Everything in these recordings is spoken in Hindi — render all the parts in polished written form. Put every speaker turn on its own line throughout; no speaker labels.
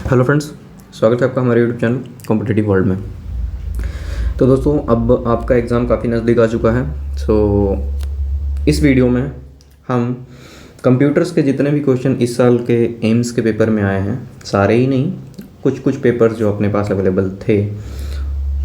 हेलो फ्रेंड्स, स्वागत है आपका हमारे यूट्यूब चैनल कॉम्पिटिटिव वर्ल्ड में। तो दोस्तों, अब आपका एग्ज़ाम काफ़ी नज़दीक आ चुका है। इस वीडियो में हम कंप्यूटर्स के जितने भी क्वेश्चन इस साल के एम्स के पेपर में आए हैं, सारे ही नहीं, कुछ कुछ पेपर्स जो अपने पास अवेलेबल थे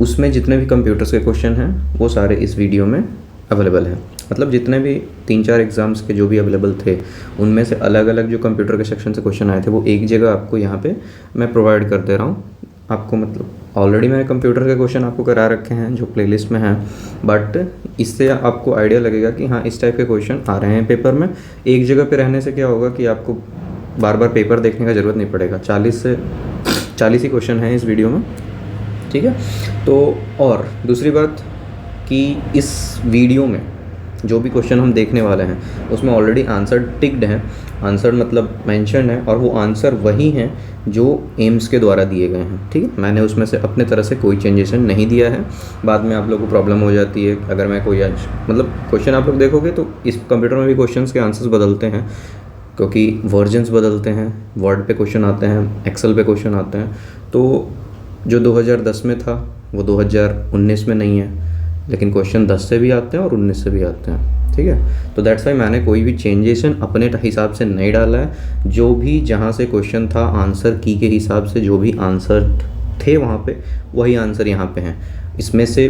उसमें जितने भी कंप्यूटर्स के क्वेश्चन हैं वो सारे इस वीडियो में अवेलेबल हैं। मतलब जितने भी 3-4 एग्ज़ाम्स के जो भी अवेलेबल थे उनमें से अलग अलग जो कंप्यूटर के सेक्शन से क्वेश्चन आए थे वो एक जगह आपको यहाँ पे मैं प्रोवाइड कर दे रहा हूँ आपको। मतलब ऑलरेडी मैंने कंप्यूटर के क्वेश्चन आपको करा रखे हैं जो प्लेलिस्ट में हैं, बट इससे आपको आइडिया लगेगा कि हाँ, इस टाइप के क्वेश्चन आ रहे हैं पेपर में। एक जगह पे रहने से क्या होगा कि आपको बार बार पेपर देखने का ज़रूरत नहीं पड़ेगा। 40 ही क्वेश्चन हैं इस वीडियो में, ठीक है। तो और दूसरी बात कि इस वीडियो में जो भी क्वेश्चन हम देखने वाले हैं उसमें ऑलरेडी आंसर टिक्ड हैं, आंसर मतलब मेंशन है, और वो आंसर वही हैं जो एम्स के द्वारा दिए गए हैं, ठीक है। मैंने उसमें से अपने तरह से कोई चेंजेशन नहीं दिया है। बाद में आप लोगों को प्रॉब्लम हो जाती है अगर मैं कोई आज मतलब क्वेश्चन आप लोग देखोगे तो इस कंप्यूटर में भी क्वेश्चन के आंसर्स बदलते हैं क्योंकि वर्जन्स बदलते हैं। वर्ड पे क्वेश्चन आते हैं, एक्सेल पे क्वेश्चन आते हैं। तो जो 2010 में था वो 2019 में नहीं है, लेकिन क्वेश्चन 10 से भी आते हैं और 19 से भी आते हैं, ठीक है। तो दैट्स वाई मैंने कोई भी चेंजेशन अपने हिसाब से नहीं डाला है। जो भी जहाँ से क्वेश्चन था आंसर की के हिसाब से जो भी आंसर थे वहाँ पे वही आंसर यहाँ पे हैं। इसमें से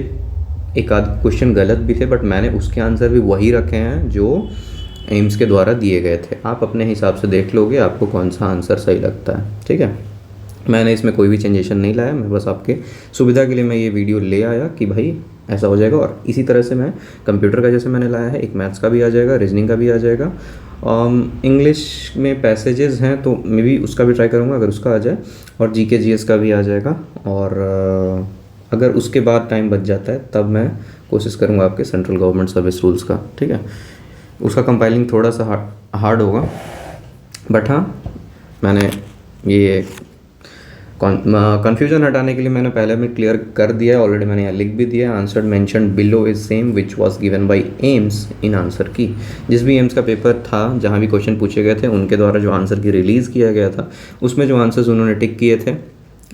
एक आध क्वेश्चन गलत भी थे बट मैंने उसके आंसर भी वही रखे हैं जो एम्स के द्वारा दिए गए थे। आप अपने हिसाब से देख लोगे आपको कौन सा आंसर सही लगता है, ठीक है। मैंने इसमें कोई भी चेंजेशन नहीं लाया, मैं बस आपके सुविधा के लिए मैं ये वीडियो ले आया कि भाई ऐसा हो जाएगा। और इसी तरह से मैं कंप्यूटर का जैसे मैंने लाया है, एक मैथ्स का भी आ जाएगा, रीजनिंग का भी आ जाएगा, इंग्लिश में पैसेजेस हैं तो मैं भी उसका भी ट्राई करूँगा अगर उसका आ जाए, और जीके जीएस का भी आ जाएगा। और अगर उसके बाद टाइम बच जाता है तब मैं कोशिश करूँगा आपके सेंट्रल गवर्नमेंट सर्विस रूल्स का, ठीक है। उसका कंपाइलिंग थोड़ा सा हार्ड होगा, बट हाँ, मैंने ये कन्फ्यूजन हटाने के लिए मैंने पहले में क्लियर कर दिया है ऑलरेडी। मैंने यहाँ लिख भी दिया है, answer mention below is same which was given by AIIMS in answer की। जिस भी एम्स का पेपर था जहाँ भी क्वेश्चन पूछे गए थे उनके द्वारा जो आंसर की रिलीज़ किया गया था उसमें जो आंसर्स उन्होंने टिक किए थे,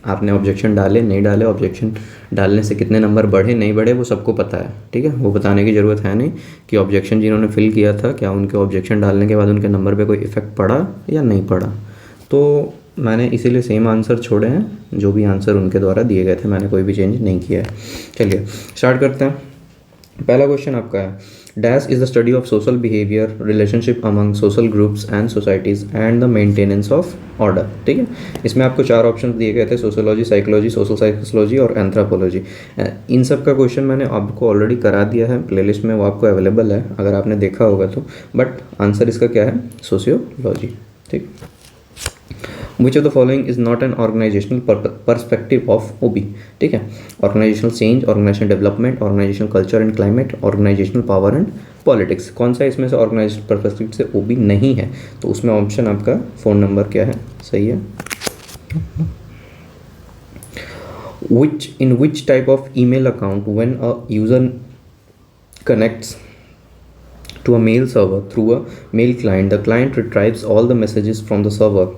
आपने ऑब्जेक्शन डाले नहीं डाले, ऑब्जेक्शन डालने से कितने नंबर बढ़े नहीं बढ़े वो सबको पता है, ठीक है। वो बताने की ज़रूरत है नहीं कि ऑब्जेक्शन जिन्होंने फिल किया था क्या उनके ऑब्जेक्शन डालने के बाद उनके नंबर पर कोई इफेक्ट पड़ा या नहीं पड़ा। तो मैंने इसीलिए सेम आंसर छोड़े हैं जो भी आंसर उनके द्वारा दिए गए थे, मैंने कोई भी चेंज नहीं किया है। चलिए स्टार्ट करते हैं। पहला क्वेश्चन आपका है, dash is the study of social behaviour, relationship among social groups and societies and the maintenance of order, ठीक है। इसमें आपको 4 ऑप्शन दिए गए थे, सोशोलॉजी, साइकोलॉजी, सोशल साइकोलॉजी और एंथ्रोपोलॉजी। इन सब का क्वेश्चन मैंने आपको ऑलरेडी करा दिया है, प्लेलिस्ट में वो आपको अवेलेबल है अगर आपने देखा होगा तो। बट आंसर इसका क्या है, सोशियोलॉजी, ठीक। Which of the following is not an organizational perspective of OB, ठीक है। Organisational change, organisational development, organisational culture and climate, organisational power and politics. कौन सा इसमें से ऑर्गेनाइजेशनल परस्पेक्टिव से OB नहीं है? तो उसमें ऑप्शन आपका फ़ोन नंबर क्या है, सही है। which type of email account when a user connects to a mail server through a mail client, the client retrieves all the messages from the server,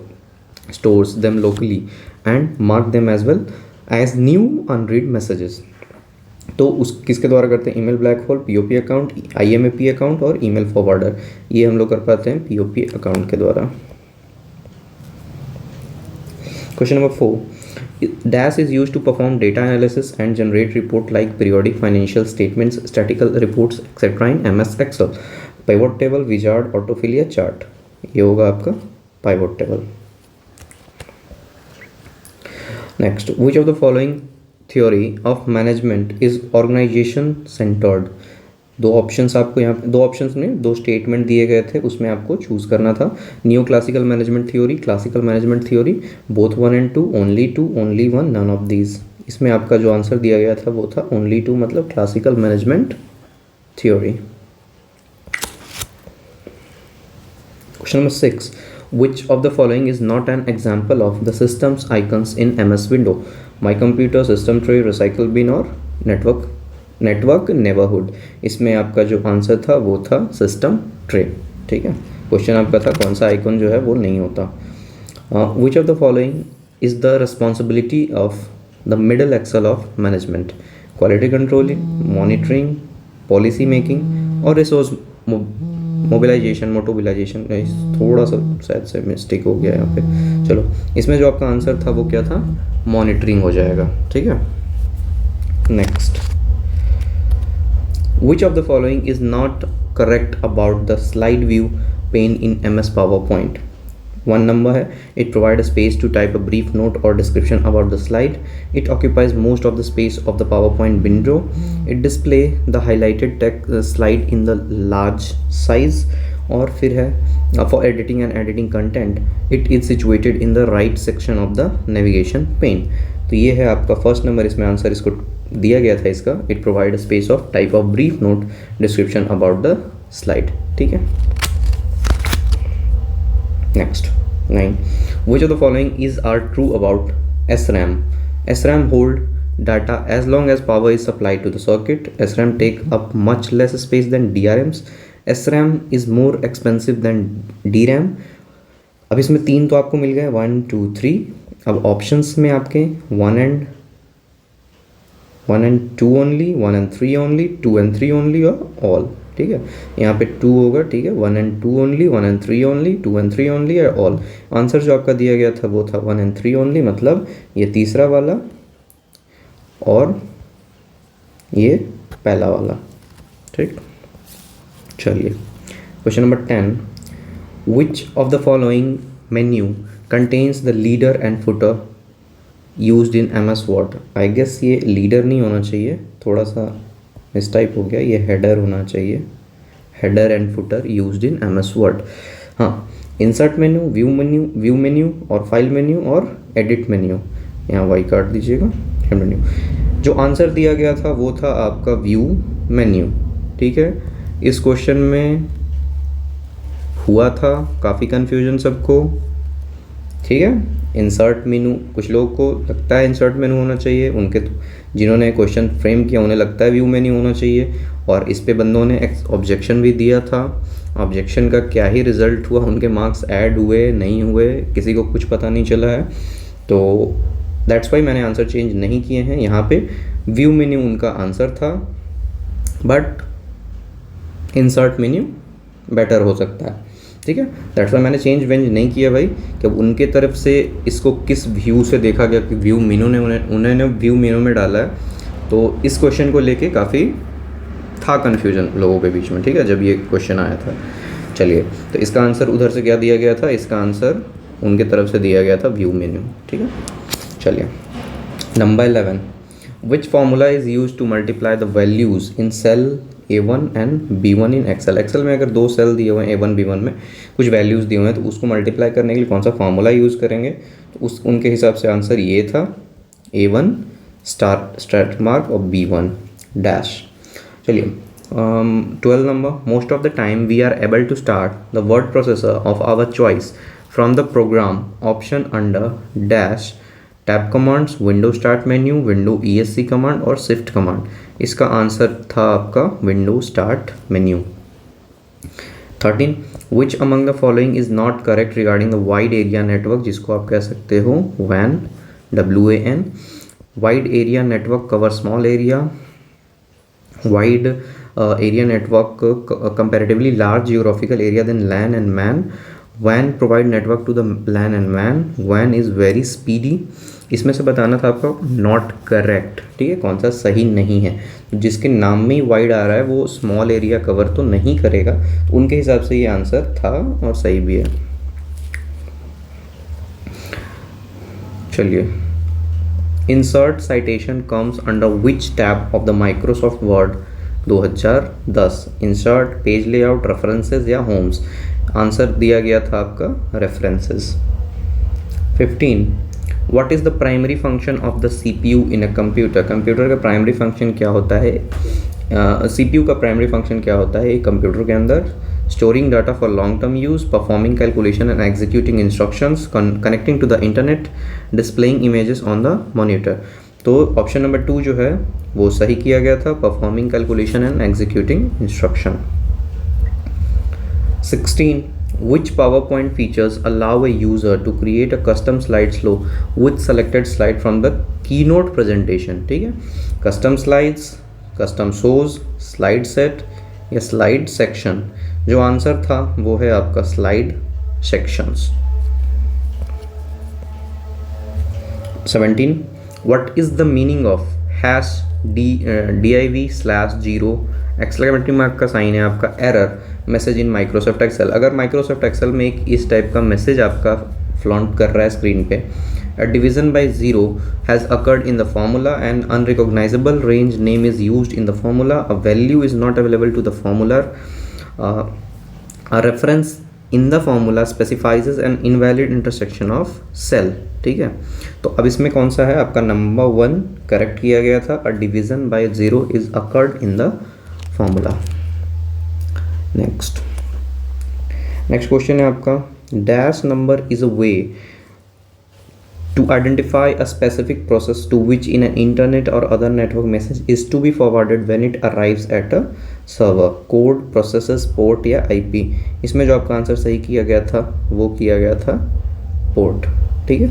stores them locally and mark them as well as new unread messages। तो उस किसके द्वारा करते हैं, email black hole, POP account, IMAP account और ईमेल फॉरवर्डर। ये हम लोग कर पाते हैं पीओपी अकाउंट के द्वारा। Question number 4, Dash is used to perform data analysis and generate report like periodic financial statements, statistical reports, etc. in MS Excel. Pivot table, wizard, autofill या chart, ये होगा आपका pivot table। Next, which of the following theory of management is organization centered? दो ऑप्शंस आपको यहाँ, दो ऑप्शंस में 2 स्टेटमेंट दिए गए थे, उसमें आपको चूज़ करना था। New classical management theory, classical management theory, both 1 and 2, only 1, none of these. इसमें आपका जो आंसर दिया गया था वो था ओनली 2, मतलब classical management theory. Question number 6, which of the following is not an example of the systems icons in MS Window? My computer, system tray, recycle bin और नेटवर्क नेबरहुड। इसमें आपका जो आंसर था वो था सिस्टम ट्रे, ठीक है। क्वेश्चन आपका था कौन सा आइकन जो है वो नहीं होता। विच of the following is the responsibility of the middle axle of management? Quality controlling, monitoring, policy making और resource मोबिलाइजेशन थोड़ा सा शायद से मिस्टेक हो गया यहाँ पे। चलो, इसमें जो आपका आंसर था वो क्या था? मॉनिटरिंग हो जाएगा। ठीक है, next, which of the following is not correct about the slide view pain in MS PowerPoint? 1 number है, it provide a space to type a brief note or description about the slide. It occupies most of the space of the PowerPoint window. It display the highlighted text slide in the large size. और फिर है for editing and editing content, it is situated in the right section of the navigation pane. तो ये है आपका फर्स्ट नंबर, इसमें आंसर इसको दिया गया था इसका, it provide a space of type of brief note description about the slide. ठीक है, next 9, which of the following are true about SRAM? SRAM hold data as long as power is supplied to the circuit. SRAM take up much less space than DRMs. SRAM is more expensive than DRAM. अब इसमें 3 तो आपको मिल गए, 1 2 3। अब ऑप्शंस में आपके 1 and 2 only, 1 and 3 only, 2 and 3 only और all। ठीक है, यहाँ पे 2 होगा। ठीक है, 1 and 2 only, 1 and 3 only, 2 and 3 only और all। आंसर जो आपका दिया गया था वो था 1 and 3 only, मतलब ये तीसरा वाला और ये पहला वाला। ठीक, चलिए, question number 10, which of the following menu contains the leader and footer used in MS Word? I guess ये लीडर नहीं होना चाहिए, थोड़ा सा मिस टाइप हो गया, ये हेडर होना चाहिए, header and footer used in MS Word। हाँ, इंसर्ट मेन्यू, व्यू मेन्यू और फाइल मेन्यू और एडिट मेन्यू, यहाँ वाई काट दीजिएगा, मेन्यू। जो आंसर दिया गया था वो था आपका व्यू मेन्यू। ठीक है, इस क्वेश्चन में हुआ था काफ़ी कन्फ्यूजन सबको। ठीक है, इंसर्ट मेनू, कुछ लोगों को लगता है इंसर्ट मेनू होना चाहिए, उनके जिन्होंने क्वेश्चन फ्रेम किया उन्हें लगता है व्यू मेन्यू होना चाहिए, और इस पे बंदों ने ऑब्जेक्शन भी दिया था। ऑब्जेक्शन का क्या ही रिज़ल्ट हुआ, उनके मार्क्स ऐड हुए नहीं हुए किसी को कुछ पता नहीं चला है। तो दैट्स वाई मैंने आंसर चेंज नहीं किए हैं। यहाँ पे व्यू मेन्यू उनका आंसर था, बट इंसर्ट मेन्यू बेटर हो सकता है। ठीक है, दैट्स वाई मैंने चेंज वेंज नहीं किया भाई, कि उनके तरफ से इसको किस व्यू से देखा गया कि व्यू मेनू ने उन्होंने व्यू मेनू में डाला है। तो इस क्वेश्चन को लेके काफ़ी था कन्फ्यूजन लोगों के बीच में। ठीक है, जब ये क्वेश्चन आया था। चलिए, तो इसका आंसर उधर से क्या दिया गया था? इसका आंसर उनके तरफ से दिया गया था व्यू मेन्यू। ठीक है, चलिए, number 11, which formula is use to multiply the values in cell A1 and B1 in Excel? Excel में अगर 2 सेल दिए हुए हैं A1 B1 में, कुछ वैल्यूज़ दिए हुए हैं, तो उसको मल्टीप्लाई करने के लिए कौन सा फार्मूला यूज़ करेंगे? तो उनके हिसाब से आंसर ये था, A1 स्टार्ट मार्क और B1 डैश। चलिए, 12 number, most of the time we are able to start the word processor of our choice from the program option under dash tab commands, window start menu, window ESC command और शिफ्ट कमांड। इसका आंसर था आपका window start menu. 13, which among the following is not correct regarding the wide area network, जिसको आप कह सकते हो WAN, WAN। Wide area network cover small area, wide area network comparatively large geographical area than LAN and MAN. WAN provide network to the LAN and MAN. WAN is very speedy. इसमें से बताना था आपका नॉट करेक्ट। ठीक है, कौन सा सही नहीं है? जिसके नाम में ही वाइड आ रहा है वो स्मॉल एरिया कवर तो नहीं करेगा, तो उनके हिसाब से ये आंसर था और सही भी है। चलिए, insert citation comes under which tab of the Microsoft word 2010? Insert, page layout, references या होम्स? आंसर दिया गया था आपका references. 15, what is the primary function of the CPU in a computer? Computer का प्राइमरी फंक्शन क्या होता है? CPU का प्राइमरी फंक्शन क्या होता है एक कंप्यूटर के अंदर? Storing data for long term use, performing calculation and executing instructions, connecting to the internet, displaying images on the monitor. तो ऑप्शन नंबर 2 जो है वो सही किया गया था, performing calculation and executing instruction. 16, Which PowerPoint features allow a user to create a custom slide flow with selected slide from the keynote presentation? ठीक है, custom slides, custom shows, slide set या slide section. जो आंसर था वो है आपका slide sections. 17. What is the meaning of hash div/0 exclamatory mark का साइन है आपका error message in Microsoft Excel? अगर माइक्रोसॉफ्ट एक्सेल में एक इस टाइप का मैसेज आपका फ्लॉन्ट कर रहा है स्क्रीन पे, a division by zero has occurred in the formula and unrecognisable range name is used in the formula, a value is not available to the formula, a reference in the formula specifies an invalid intersection of cell. ठीक है, तो अब इसमें कौन सा है आपका? नंबर 1 करेक्ट किया गया था, a division by zero is occurred in the formula. Next question है आपका, dash number is a way to identify a specific process to which in an internet or other network message is to be forwarded when it arrives at a server. Code, processes, port या आईपी? इसमें जो आपका आंसर सही किया गया था वो किया गया था पोर्ट. ठीक है.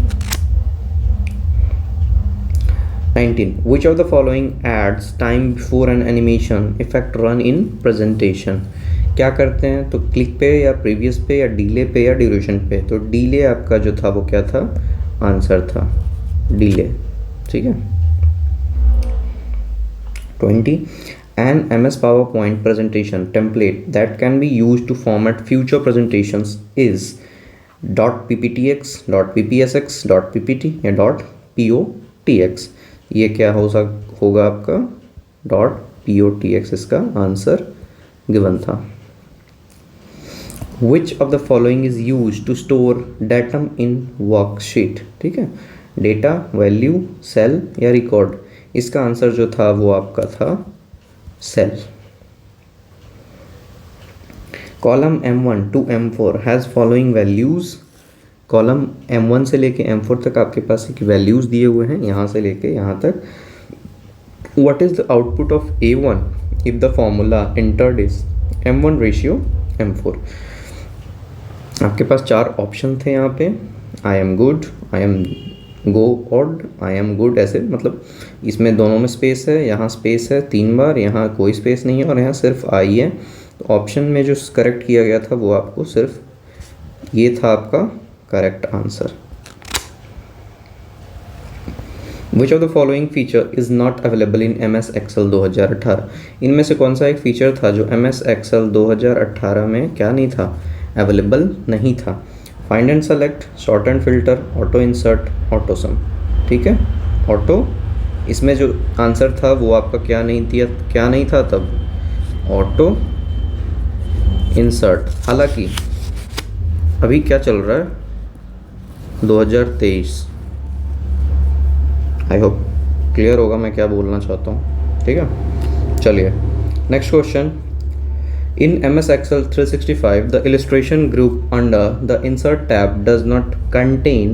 19. Which of the following adds time before an animation effect run in presentation? क्या करते हैं? तो क्लिक पे या प्रीवियस पे या डीले पे या ड्यूरेशन पे? तो डीले आपका जो था वो क्या था? आंसर था डीले. ठीक है. 20. An MS PowerPoint presentation template that can be used to format future presentations is .pptx, .ppsx, .ppt या .potx. ये क्या होगा आपका? .potx इसका आंसर गिवन था. Which of the following is used to store datum in worksheet? ठीक है, डेटा, वैल्यू, सेल या रिकॉर्ड? इसका आंसर जो था वो आपका था cell. Column M1 to M4 has following values. Column M1 से लेके M4 तक आपके पास एक वैल्यूज़ दिए हुए हैं, यहाँ से लेके यहाँ तक. What is the output of A1 if the formula entered is M1 ratio M4? आपके पास 4 ऑप्शन थे यहाँ पे. I am good, I am go odd, I am good, ऐसे मतलब इसमें दोनों में स्पेस है, यहाँ स्पेस है 3 बार, यहाँ कोई स्पेस नहीं है और यहाँ सिर्फ आई है. तो ऑप्शन में जो करेक्ट किया गया था वो आपको सिर्फ ये था आपका correct answer. Which of the following feature is not available in MS Excel 2018? इनमें से कौन सा एक फीचर था जो MS Excel 2018 में क्या नहीं था? अवेलेबल नहीं था. Find and select, short and filter, auto insert, auto सम. ठीक है, ऑटो. इसमें जो आंसर था वो आपका क्या नहीं था तब? Auto insert. हालांकि अभी क्या चल रहा है? 2023. आई होप क्लियर होगा मैं क्या बोलना चाहता हूँ. ठीक है, चलिए next question. In MS Excel 365 the illustration group under the insert tab does not contain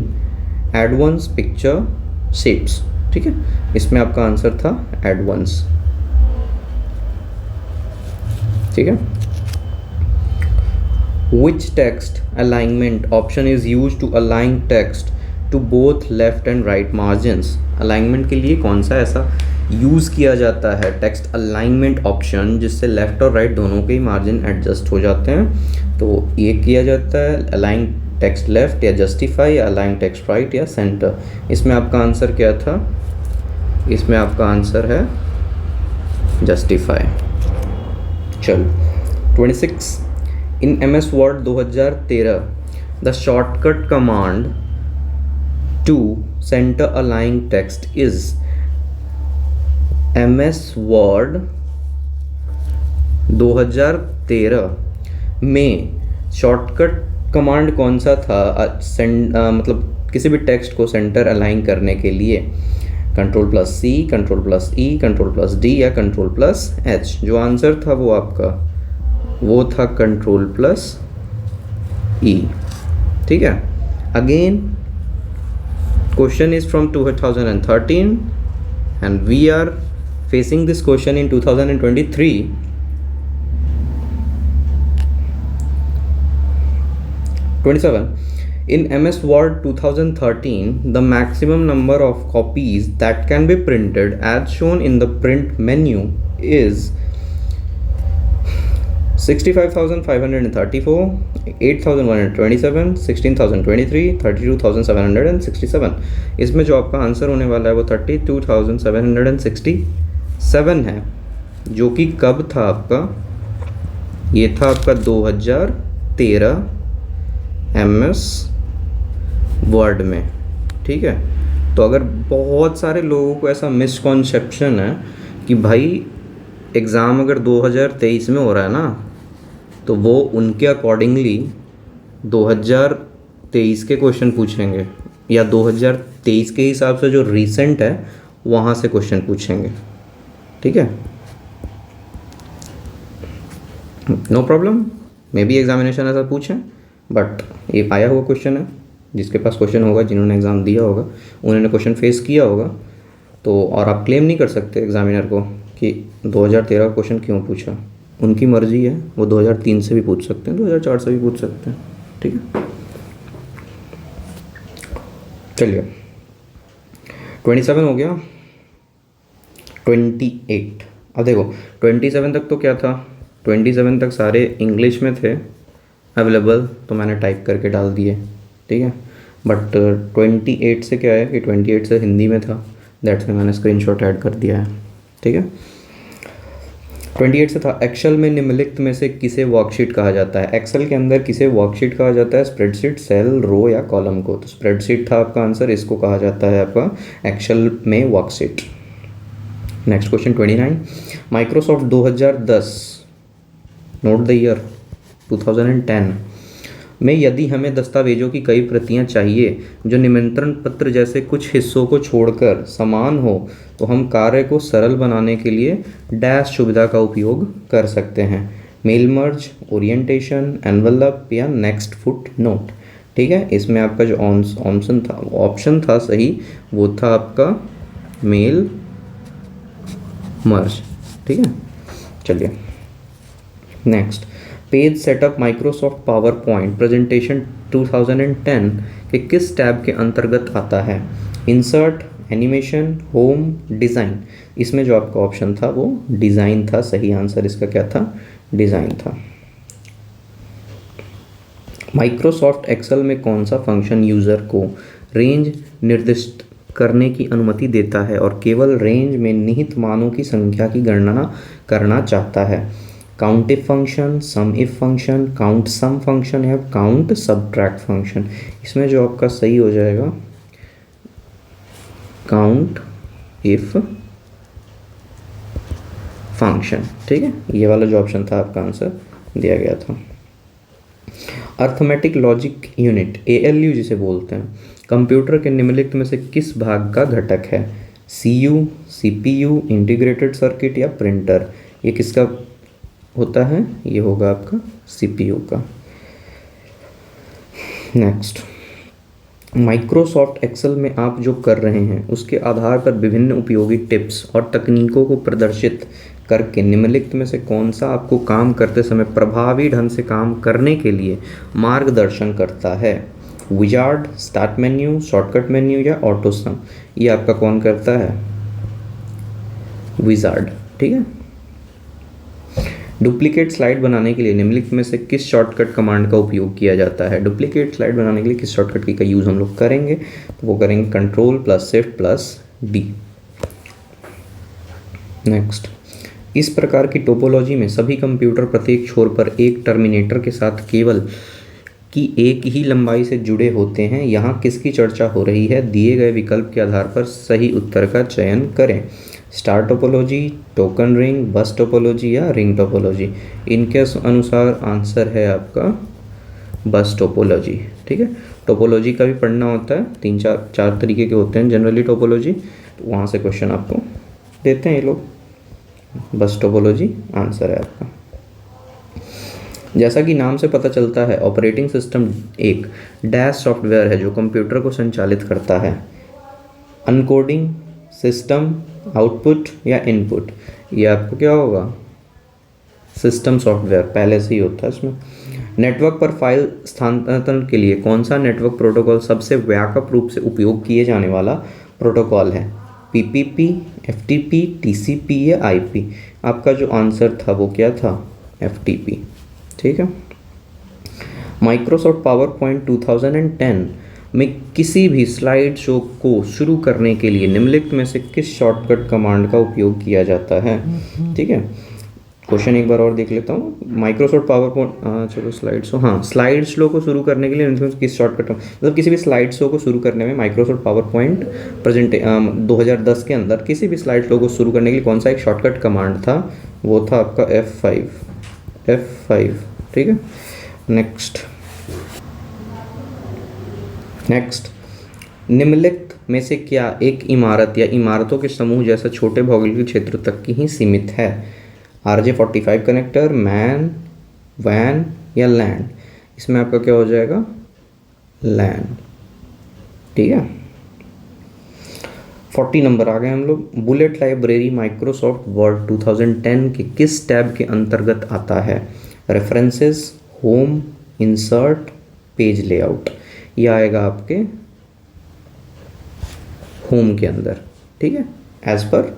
advance picture shapes. ठीक है, इसमें आपका आंसर था एडवांस. ठीक है. Which text alignment option is used to align text to both left and right margins? Alignment के लिए कौन सा ऐसा यूज़ किया जाता है टेक्स्ट अलाइनमेंट ऑप्शन जिससे लेफ़्ट और राइट दोनों के ही मार्जिन एडजस्ट हो जाते हैं? तो ये किया जाता है अलाइन टेक्स्ट लेफ्ट या जस्टिफाई या अलाइन टेक्स्ट राइट या सेंटर. इसमें आपका आंसर क्या था? इसमें आपका आंसर है जस्टिफाई. चलो 26. In MS Word 2013 the shortcut command to centre align text is MS Word 2013 में शॉर्टकट कमांड कौन सा था मतलब किसी भी टेक्स्ट को सेंटर अलाइन करने के लिए? Ctrl+C, Ctrl+E, Ctrl+D या Ctrl+H? जो आंसर था वो आपका वो था Ctrl+E. ठीक है. Again question is from 2013 and we are facing this question in 2023. 27. In MS Word 2013, the maximum number of copies that can be printed as shown in the print menu is 65,534, 8,127, 16,023, 32,767. इसमें जो आपका आंसर होने वाला है वो 32,767 है, जो कि कब था आपका, ये था आपका 2013 MS वर्ड में। ठीक है, तो अगर बहुत सारे लोगों को ऐसा मिसकॉन्सेप्शन है कि भाई एग्ज़ाम अगर 2023 में हो रहा है ना, तो वो उनके अकॉर्डिंगली 2023 के क्वेश्चन पूछेंगे, या 2023 के हिसाब से जो रीसेंट है वहाँ से क्वेश्चन पूछेंगे। ठीक है, no problem, maybe examination ऐसा पूछें, बट ये आया हुआ क्वेश्चन है, जिसके पास क्वेश्चन होगा, जिन्होंने एग्ज़ाम दिया होगा, उन्होंने क्वेश्चन फेस किया होगा, तो और आप क्लेम नहीं कर सकते एग्जामिनर को कि 2013 का क्वेश्चन क्यों पूछा। उनकी मर्ज़ी है, वो 2003 से भी पूछ सकते हैं, 2004 से भी पूछ सकते हैं। ठीक है, चलिए 27 हो गया। 28, अब देखो 27 तक तो क्या था, 27 तक सारे इंग्लिश में थे अवेलेबल, तो मैंने टाइप करके डाल दिए। ठीक है, बट 28 से क्या है कि 28 से हिंदी में था, दैट्स में मैंने स्क्रीनशॉट ऐड कर दिया है। ठीक है, 28 से था, एक्सेल में निम्नलिखित में से किसे वर्कशीट कहा जाता है। एक्सेल के अंदर किसे वर्कशीट कहा जाता है, स्प्रेडशीट, सेल, रो या कॉलम को। तो स्प्रेडशीट था आपका आंसर, इसको कहा जाता है आपका एक्सेल में worksheet. Next question 29, Microsoft 2010, note the year 2010 में यदि हमें दस्तावेजों की कई प्रतियां चाहिए जो निमंत्रण पत्र जैसे कुछ हिस्सों को छोड़कर समान हो, तो हम कार्य को सरल बनाने के लिए डैश सुविधा का उपयोग कर सकते हैं। मेल मर्ज, ओरिएंटेशन, एनवलप या नेक्स्ट फुट नोट। ठीक है, इसमें आपका जो ऑप्शन था सही, वो था आपका मेल मर्ज। ठीक है, चलिए next, page setup Microsoft power point presentation 2010 के किस टैब के अंतर्गत आता है। Insert, animation, home, design. इसमें जो आपका ऑप्शन था वो डिज़ाइन था, सही आंसर इसका क्या था, डिज़ाइन था। माइक्रोसॉफ्ट एक्सेल में कौन सा फंक्शन यूज़र को रेंज निर्दिष्ट करने की अनुमति देता है और केवल रेंज में निहित मानों की संख्या की गणना करना चाहता है। Count if function, sum if function, count sum function या काउंट सबट्रैक्ट फंक्शन। इसमें जो आपका सही हो जाएगा काउंट इफ फंक्शन। ठीक है, ये वाला जो ऑप्शन था आपका आंसर दिया गया था। अर्थमेटिक लॉजिक यूनिट ALU जिसे बोलते हैं, कंप्यूटर के निम्नलिखित में से किस भाग का घटक है। CU, CPU, इंटीग्रेटेड सर्किट या प्रिंटर। ये किसका होता है, ये होगा आपका CPU का। नेक्स्ट, माइक्रोसॉफ्ट एक्सेल में आप जो कर रहे हैं उसके आधार पर विभिन्न उपयोगी टिप्स और तकनीकों को प्रदर्शित करके निम्नलिखित में से कौन सा आपको काम करते समय प्रभावी ढंग से काम करने के लिए मार्गदर्शन करता है। Wizard, start menu, shortcut menu या ऑटो सम। ये आपका कौन करता है, विजार्ड। ठीक है, डुप्लीकेट स्लाइड बनाने के लिए निम्नलिखित में से किस शॉर्टकट कमांड का उपयोग किया जाता है। डुप्लीकेट स्लाइड बनाने के लिए किस शॉर्टकट की का यूज़ हम लोग करेंगे, तो वो करेंगे Ctrl+Shift+D। नेक्स्ट, इस प्रकार की टोपोलॉजी में सभी कंप्यूटर प्रत्येक छोर पर एक टर्मिनेटर के साथ केवल की एक ही लंबाई से जुड़े होते हैं। यहाँ किसकी चर्चा हो रही है, दिए गए विकल्प के आधार पर सही उत्तर का चयन करें। स्टार टोपोलॉजी, टोकन रिंग, बस टोपोलॉजी या रिंग टोपोलॉजी। इनके अनुसार आंसर है आपका बस टोपोलॉजी। ठीक है, टोपोलॉजी का भी पढ़ना होता है, 3-4 तरीके के होते हैं जनरली टोपोलॉजी, तो वहाँ से क्वेश्चन आपको देते हैं ये लोग। बस टोपोलॉजी आंसर है आपका। जैसा कि नाम से पता चलता है, ऑपरेटिंग सिस्टम एक डैश सॉफ्टवेयर है जो कंप्यूटर को संचालित करता है। अनकोडिंग, सिस्टम, आउटपुट या इनपुट, ये आपको क्या होगा, सिस्टम सॉफ्टवेयर पहले से ही होता है इसमें। नेटवर्क पर फाइल स्थानांतरण के लिए कौन सा नेटवर्क प्रोटोकॉल सबसे व्यापक रूप से उपयोग किए जाने वाला प्रोटोकॉल है? पीपीपी, एफटीपी, टीसीपी या आईपी? आपका जो आंसर था वो क्या था? एफटीपी। ठीक है। माइक्रोसॉफ्ट पावर पॉइंट 2010 में किसी भी स्लाइड शो को शुरू करने के लिए निम्नलिखित में से किस शॉर्टकट कमांड का उपयोग किया जाता है? ठीक है, क्वेश्चन एक बार और देख लेता हूँ। माइक्रोसॉफ्ट पावर पॉइंट, चलो स्लाइड शो, हाँ स्लाइड शो को शुरू करने के लिए निम्नलिखित किस शॉर्टकट, मतलब किसी भी स्लाइड शो को शुरू करने में माइक्रोसॉफ्ट पावर पॉइंट 2010 के अंदर किसी भी स्लाइड शो को शुरू करने के लिए कौन सा एक शॉर्टकट कमांड था? वो था आपका F5। ठीक है। नेक्स्ट, निम्नलिखित में से क्या एक इमारत या इमारतों के समूह जैसा छोटे भौगोलिक क्षेत्र तक की ही सीमित है? RJ45 कनेक्टर, मैन, वैन या लैंड? इसमें आपका क्या हो जाएगा? लैंड। ठीक है। 40 नंबर आ गए हम लोग। बुलेट लाइब्रेरी माइक्रोसॉफ्ट वर्ड 2010 के किस टैब के अंतर्गत आता है? References, home, insert, page layout? ये आएगा आपके होम के अंदर। ठीक है, एज पर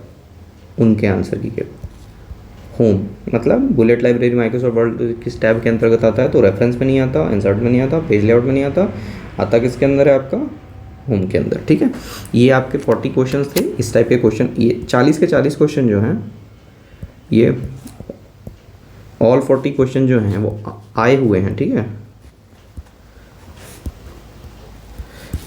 उनके आंसर की केवल होम, मतलब बुलेट लाइब्रेरी माइक्रोसॉफ्ट वर्ड किस टैब के अंतर्गत आता है? तो रेफरेंस में नहीं आता, इंसर्ट में नहीं आता, पेज लेआउट में नहीं आता, आता किसके अंदर है? आपका होम के अंदर। ठीक है, ये आपके 40 क्वेश्चंस थे। इस टाइप के क्वेश्चन, ये 40 के 40 क्वेश्चन जो हैं, ये ऑल 40 क्वेश्चन जो हैं वो आए हुए हैं। ठीक है,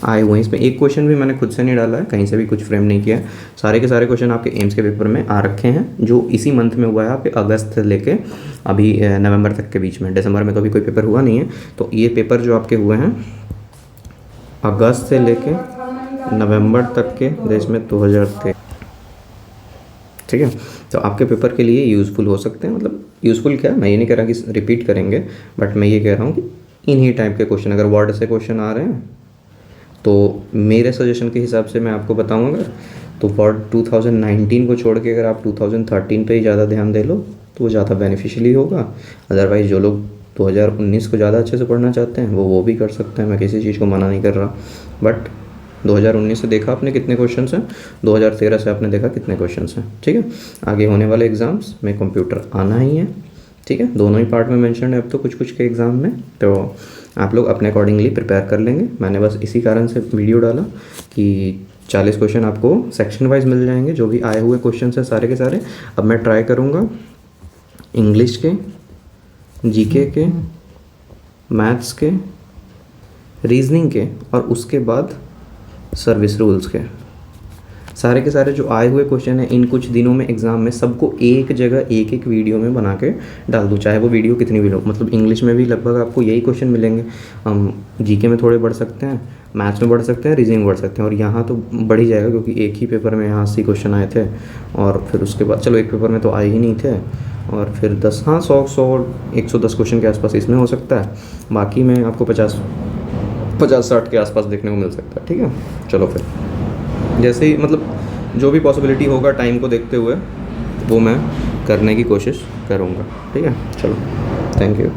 आए हुए हैं। इसमें एक क्वेश्चन भी मैंने खुद से नहीं डाला है, कहीं से भी कुछ फ्रेम नहीं किया है। सारे के सारे क्वेश्चन आपके एम्स के पेपर में आ रखे हैं, जो इसी मंथ में हुआ है आपके अगस्त से लेके अभी नवंबर तक के बीच में। दिसंबर में तो अभी कोई पेपर हुआ नहीं है, तो ये पेपर जो आपके हुए हैं अगस्त से लेके नवंबर तक के देश में 2023। ठीक है, तो आपके पेपर के लिए यूज़फुल हो सकते हैं। मतलब यूज़फुल क्या, मैं ये नहीं कह रहा कि रिपीट करेंगे, बट मैं ये कह रहा हूँ कि इन्हीं टाइप के क्वेश्चन अगर वर्ड से क्वेश्चन आ रहे हैं तो मेरे सजेशन के हिसाब से मैं आपको बताऊँगा, तो वर्ड 2019 को छोड़ के अगर आप 2013 पे ही ज़्यादा ध्यान दे लो तो वो ज़्यादा बेनिफिशियली होगा। अदरवाइज़ जो लोग 2019 को ज़्यादा अच्छे से पढ़ना चाहते हैं वो भी कर सकते हैं, मैं किसी चीज़ को मना नहीं कर रहा। बट 2019 से देखा आपने कितने क्वेश्चन हैं, 2013 से आपने देखा कितने क्वेश्चन हैं। ठीक है, आगे होने वाले एग्ज़ाम्स में कंप्यूटर आना ही है। ठीक है, दोनों ही पार्ट में मेंशन है अब तो कुछ कुछ के एग्ज़ाम में, तो आप लोग अपने अकॉर्डिंगली प्रिपेयर कर लेंगे। मैंने बस इसी कारण से वीडियो डाला कि 40 क्वेश्चन आपको सेक्शन वाइज मिल जाएंगे, जो भी आए हुए क्वेश्चन हैं सारे के सारे। अब मैं ट्राई करूँगा इंग्लिश के, जीके के, मैथ्स के, रीजनिंग के और उसके बाद सर्विस रूल्स के सारे के सारे जो आए हुए क्वेश्चन हैं इन कुछ दिनों में एग्ज़ाम में सबको एक जगह एक एक वीडियो में बना के डाल दूँ, चाहे वो वीडियो कितनी भी हो। मतलब इंग्लिश में भी लगभग आपको यही क्वेश्चन मिलेंगे, हम जीके में थोड़े बढ़ सकते हैं, मैथ्स में बढ़ सकते हैं, रीजनिंग बढ़ सकते हैं, और यहाँ तो बढ़ ही जाएगा क्योंकि एक ही पेपर में यहाँ 80 क्वेश्चन आए थे, और फिर उसके बाद चलो एक पेपर में तो आए ही नहीं थे, और फिर 10 हाँ 110 क्वेश्चन के आसपास इसमें हो सकता है, बाकी में आपको 50-60 के आसपास देखने को मिल सकता है। ठीक है, चलो फिर जैसे ही मतलब जो भी पॉसिबिलिटी होगा टाइम को देखते हुए वो मैं करने की कोशिश करूँगा। ठीक है, चलो, थैंक यू।